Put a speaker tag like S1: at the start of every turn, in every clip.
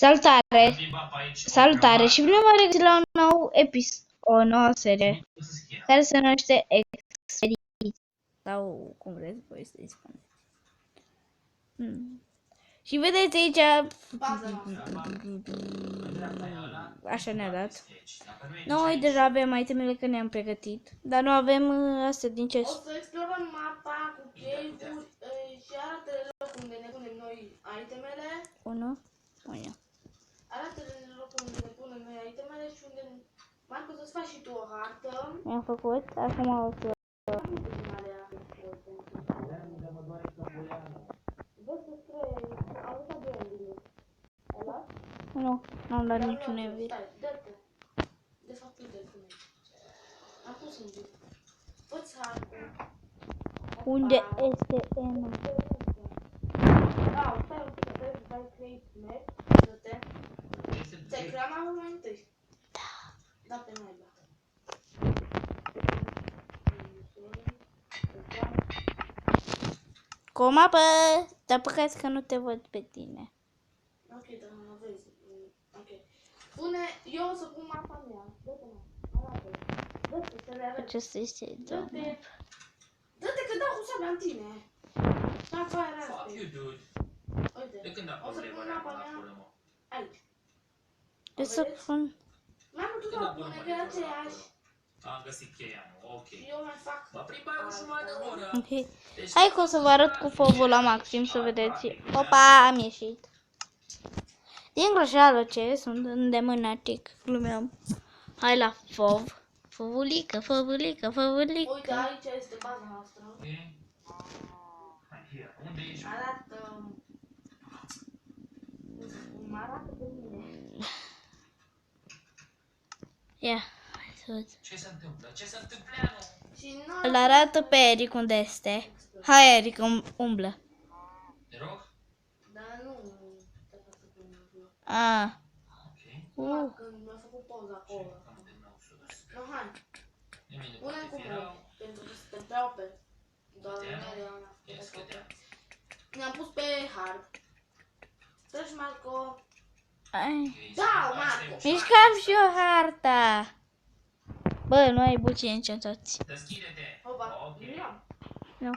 S1: Salutare! Salutare și bine vă regăsit la un nou o nouă serie care se numește Expediție sau cum vreți voi să-i spuneți. Și vedeți aici, așa ne-a dat. Noi deja avem itemele că ne-am pregătit, dar nu avem astea din ce.
S2: O să explorăm mapa cu cave-uri și arată-le locul unde ne punem noi itemele. Arată-le locul unde ne punem noi itemele și unde... Marco, să-ți faci și tu o hartă.
S1: Mi-am făcut, acum o să... Nu, n-am dat niciun envy.
S2: Stai, dă-te. De fapt, uite-l pune. Acum sunt bine. Fă-ți hartă.
S1: Unde este Ena?
S2: Da, stai un pic, trebuie să dai create map. Dă-te. Ți-ai creat mapă mai întâi? Da. Da, pe naiba.
S1: Cu o mapă, dar păcat că nu te văd pe tine.
S2: Ok, dar nu vezi. Ok. Pune, eu o să pun mapa mea. Dă-te, mă. Arată. Dă-te, să le arăt.
S1: Acesta este
S2: Dă-te. Dă-te că dau cu sabia în tine. Fac aia arată. Uite. O să pun mapa mea aici.
S1: De să pun...
S2: Mai mult tu pune că e aceeași.
S3: Am găsit cheia, nu? Ok.
S2: Și eu mai fac.
S3: Mă plimba o jumătate de oră.
S1: Ok. Hai că o să vă arăt cu fovul la maxim să vedeți. Opa, am ieșit. Din greșeală ce sunt îndemânatic. Glumeam. Hai la fov. Fovulică, fovulică, fovulică.
S2: Uite, aici este baza noastră.
S3: Unde ești?
S2: Arată... Mă arată pe mine.
S1: Ia, hai să văd.
S3: Ce se întâmplă? Ce se întâmplă, nu?
S2: Și
S1: Îl
S2: noi...
S1: arată pe Eric unde este. Hai Eric, umblă.
S3: Te rog?
S2: Dar nu... Trebuie să pun eu.
S1: Ah.
S3: Ok.
S2: Când mi-a făcut pauza acolo.
S3: Am terminat ușor.
S2: Nu, hai.
S3: Nimeni nu
S2: Punem
S3: poate
S2: cu
S3: fi
S2: mult.
S3: rău.
S2: Pentru că suntem prea OP. Doar
S3: Scădeam?
S2: media
S3: Ia scădeam.
S2: ne-am pus pe hard. Treci, Marco.
S1: Ai.
S2: Da, Marco.
S1: Mișcam și eu harta. Bă, nu ai bucii încetați.
S3: Deschide-te.
S2: Opa,
S3: Ok.
S1: Nu.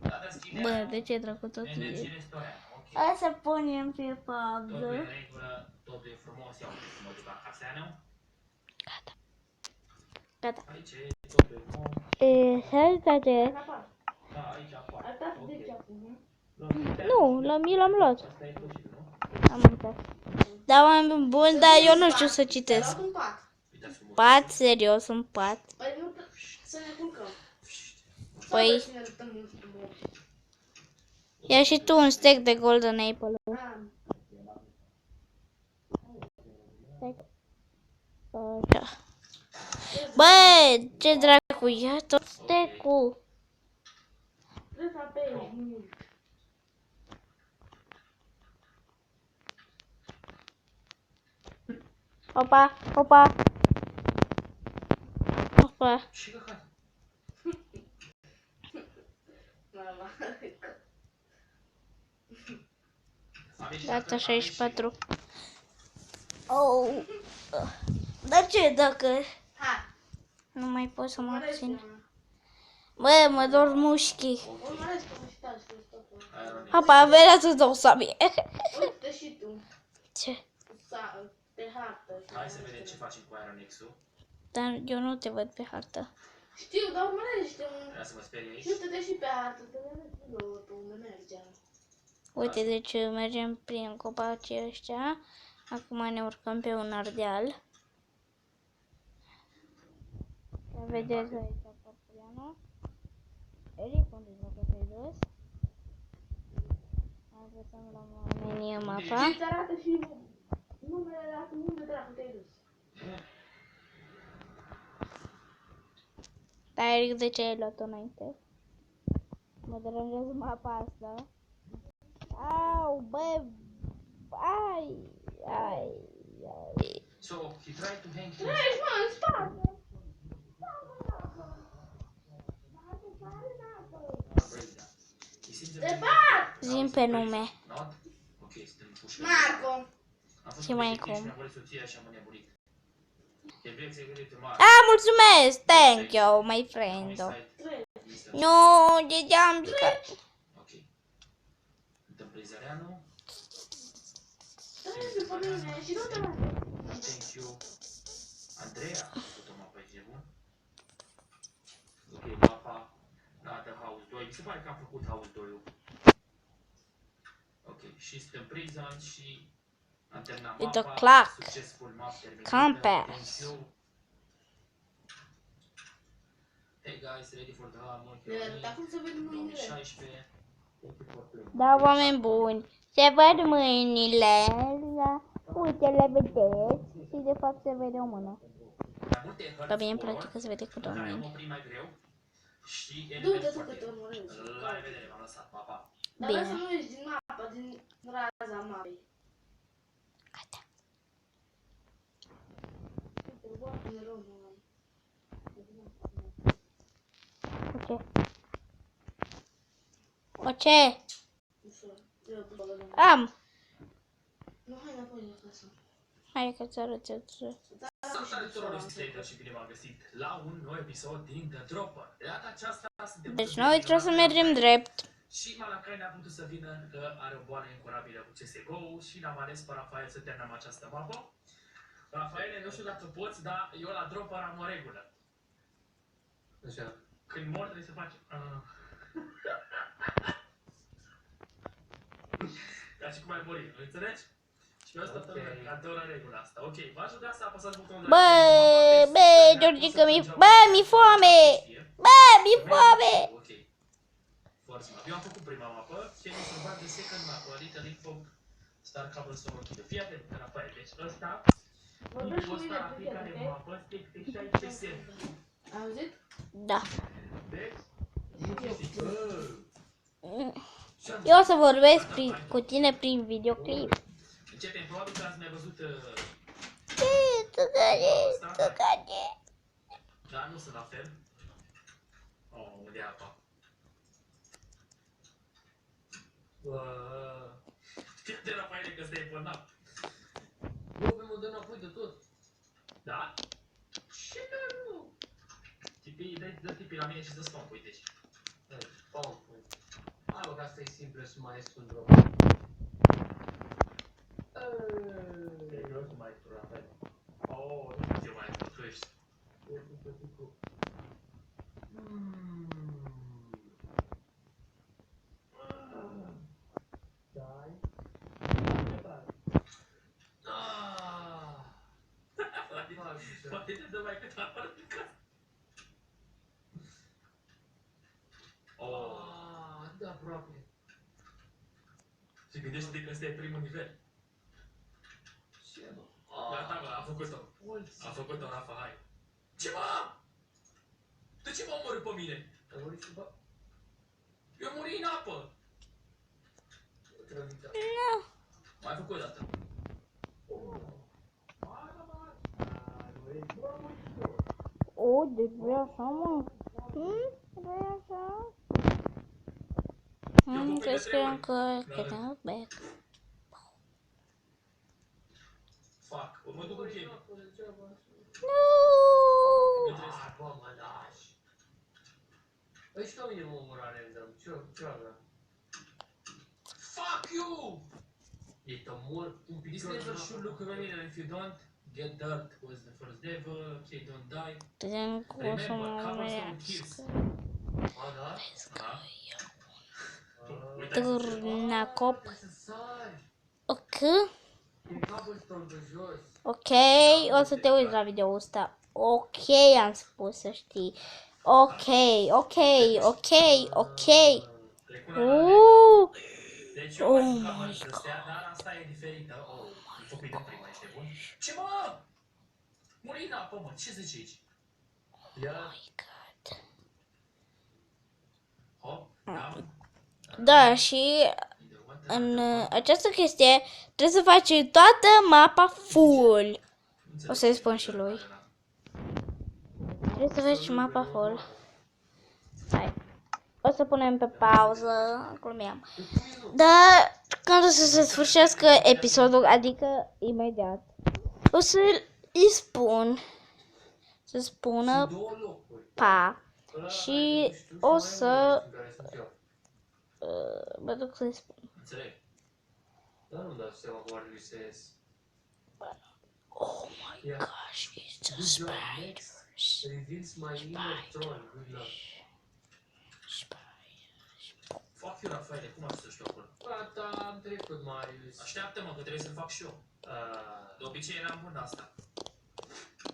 S3: Da, deschide.
S1: Bă, de ce dracu tot
S3: Energie
S1: e?
S3: restaurant. Ok.
S1: Hai să punem pe
S3: Totul
S1: pauză.
S3: e în regulă, totul e frumos. Ia uite cum mă duc acasă, nu?
S1: Gata.
S3: Aici e, totul e nou.
S1: Salutate.
S3: Da, aici apare.
S2: Arătați
S3: Ok.
S2: de ce acum.
S1: Nu, l-am luat.
S3: Asta e sfârșit, nu?
S1: Am uitat. Da, oameni buni, dar eu nu știu să citesc.
S2: Luat un pat.
S3: Uitați frumos.
S1: Pat, serios, un pat.
S2: Păi nu, să ne culcăm.
S1: Păi-
S2: Sau să ne luptăm mult.
S1: Ia și tu un stack de golden apple. Așa. Bă, ce dracu, ia tot stack-ul.
S2: Trebuie să apeși mult.
S1: Opa, opa. Opa.
S3: Și căcat.
S2: Mama.
S1: Gata, 64. Oh. Dar ce dacă
S2: Hai.
S1: nu mai pot să mă țin?
S2: Urmărește-mă.
S1: Bă, mă dor mușchii.
S2: Urmărește-mă și taci pe totul.
S3: Aeronix.
S1: Apa, venea să dau sabie.
S2: Uite și tu.
S1: Ce?
S2: Pe hartă.
S3: Hai să vedem ce facem cu Aeronix-ul.
S1: Dar eu nu te văd pe hartă.
S2: Știu, dar urmărește-mă.
S3: Vrea să mă sperie aici?
S2: Și uite-te și pe hartă, să vedem pe unde mergem.
S1: Uite, deci mergem prin copacii ăștia. Acum ne urcăm pe un ardeal. Vedeți aici Portuliano. Eric, unde joacă pe jos? Apăsăm la meniu mapa.
S2: Și îți arată și numele la unde dracu te-ai dus.
S1: Dar Eric, de ce ai luat-o înainte? Mă deranjează mapa asta. Au, bă! Ai! Ai! Ai!
S3: So, he tried to hang
S2: Nu ești, mă, în spate!
S3: He seems a
S2: Te
S3: bit
S2: bat!
S1: Zi-mi pe nume.
S3: not? Ok, suntem puși.
S2: Marco!
S3: Am fost
S1: Ce
S3: cu
S1: mai
S3: detectiv și
S1: cum?
S3: mi-a murit soția și am înnebunit. Cheltuieli secrete mari.
S1: Mulțumesc! Thank you, my friend. Nu, de am zis că...
S3: Ok. Întâmplăzăreanu.
S2: Treci după mine și nu te mai...
S3: Thank you. Andreea a făcut o mapă, e bun? Ok, mapa. Dată House 2. Mi se pare că am făcut House 2-ul. Ok, și sunt în prison și am terminat
S1: With the
S3: mapa.
S1: clock.
S3: Successful map terminat.
S1: Compass.
S3: Thank you. Hey guys, ready for the
S2: Dar cum să văd mâinile?
S3: 2016. Thank you for playing.
S1: Da, oameni buni, se văd mâinile, da? Uite, le vedeți și de fapt se vede o mână.
S3: Mai multe hărți
S1: Dar mie îmi
S3: horror,
S1: place că se vede cu două
S3: care am
S1: mâini.
S3: oprit mai greu. Și
S2: Du-te
S3: elemente
S2: tu
S3: foarte
S2: că te
S3: greu.
S2: urmăresc.
S3: La revedere, m-am lăsat, pa, pa.
S2: Dar vreau să
S1: Bine.
S2: nu ieși din mapă, din raza mapei.
S1: Gata.
S2: Uite, bă, în rău, nu mai.
S1: O ce?
S2: Ușor. Eu cu băgădăm.
S1: Am.
S2: Nu, hai înapoi de acasă.
S1: Hai că ți arăt eu.
S3: Salutare tuturor, este Taylor și bine v-am găsit la un nou episod din The Dropper. De data aceasta suntem...
S1: Deci noi trebuie să mergem drept.
S3: Și Malacai n-a putut să vină că are o boală incurabilă cu CSGO și l-am ales pe Rafael să terminăm această mapă. Rafael, nu știu dacă poți, dar eu la Dropper am o regulă. Așa. Când mor trebuie să faci... Ca și cum ai murit, nu înțelegi? Și asta adoră regula asta. Ok, v-aș ruga să apăsați butonul de
S1: Bă, Georgica, mi-e foame! Bă, mi-e foame!
S3: Ok. Force map. Eu am făcut prima mapă, Can you survive the second map? Little info, Star Cobblestone Kid. Fii atent, Rafael, deci ăsta,
S2: Vorbești cu
S3: tipul
S2: mine,
S3: ăsta la
S2: tu,
S3: fiecare
S2: ok?
S3: mapă, este 16 cent.
S2: Ai auzit?
S1: Da.
S3: Deci,
S1: Eu o să vorbesc cu tine prin videoclip.
S3: începem, probabil că ați mai văzut dar nu sunt la fel. Oh, unde e apa? Fii de Rafaele că stai pe nap.
S4: Nu, pe mă dă înapoi de tot.
S3: Da? Ce nu? Tipii, dă tipii la mine și să spun, uite și.
S4: Hai bă, că asta e simplă și mai sunt drog.
S3: E greu cu maestru, Rafael. Oh, nu știu ce maestru, tu ești. Poate te dă mai câteva ori în casă. Oh,
S4: Da, aproape.
S3: și gândește-te că ăsta e primul nivel.
S4: Ce mă?
S3: Gata, bă, a făcut-o. A făcut-o, Rafa, hai. Ce mă? De ce m-a omorât pe mine?
S4: Ai murit și bă?
S3: Eu muri în apă.
S4: Trăvită.
S3: Mai făcut o dată.
S1: O, deci vrei așa, mă? Vrei așa? Crezi că încă câteva back.
S3: Fac, mă duc în chei.
S1: Nu!
S4: Bă, mă lași. Ăștia mine mă omora random. Ce avea?
S3: Fuck you!
S4: E te mor un pic.
S3: This never should look running, and if you don't, get dirt was the first level. Okay, don't die.
S1: Putem cu o să mă umească.
S4: A, da?
S3: Aha.
S1: Turnacop.
S4: Trebuie să sari.
S1: Ok.
S4: Din cobblestone de jos.
S1: Ok, o să te uiți la video-ul ăsta. Ok, am spus să știi. Ok.
S3: Trec una la leg. Deci eu mai jucam în astea, dar asta e diferită. Oh, e făcut de prima, ești bun? Ce mă? Muri în apă, mă, ce zici aici? Ia, hop, down.
S1: Da, și în această chestie trebuie să faci toată mapa full. O să-i spun și lui. Trebuie să faci mapa full. Hai. O să punem pe pauză, glumeam. Dar când o să se sfârșească episodul, adică imediat, o să-i spun să spună
S4: Două locuri.
S1: pa
S4: Ăla
S1: și
S4: care nu știu,
S1: o
S4: și mai e
S1: să
S4: unul în care sunt eu.
S1: mă duc să-i spun.
S3: Înțeleg.
S4: Dar nu-mi dau seama cum ar trebui să ies.
S1: Oh my
S4: Ia.
S1: gosh, it's the
S4: Good job,
S1: spiders.
S4: Reveals my inner troll. Good luck.
S3: Fac eu, Rafaele, cum ar să știu acolo?
S4: Gata, am trecut, Marius.
S3: Așteaptă-mă, că trebuie să-l fac și eu. De obicei eram bun la asta.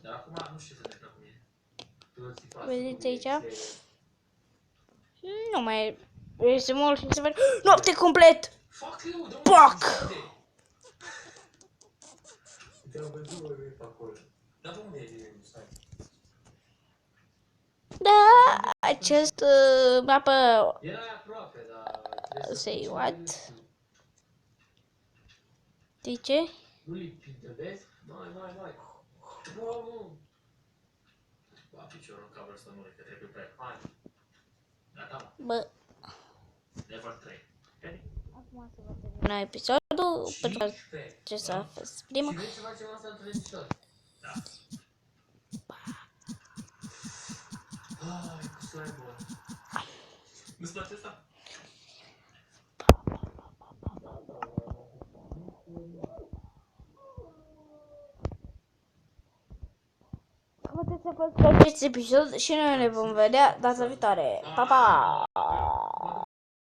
S3: Dar acum nu știu ce să întâmplă cu mine.
S4: Toți fac
S1: Vedeți aici?
S4: subiecte.
S1: Nu mai este mult și se vede. Noapte complet!
S3: Fac eu, dă-mă
S1: Pac!
S4: Te-am văzut, mă, pe acolo.
S3: Dar unde e?
S4: E, stai.
S1: Da, acest mapă
S4: Erai aproape, dar trebuie să
S1: Say
S4: faci
S1: what?
S4: un lucru.
S1: de ce?
S4: Nu lipită, vezi? Mai. Bă,
S3: Ba, piciorul în cameră să nu că trebuie pe el.
S4: hai.
S3: Gata, mă.
S1: Bă,
S3: Level 3. Ready?
S1: acum să vă termina episodul pentru că
S4: 15.
S1: ce să fost prima.
S4: Și vrei să facem asta într-un episod?
S3: Da.
S4: Ai, cu slime-ul.
S3: Nu-ți place asta?
S1: Puteți să vă acest episod și noi ne vom vedea data viitoare. Pa, pa!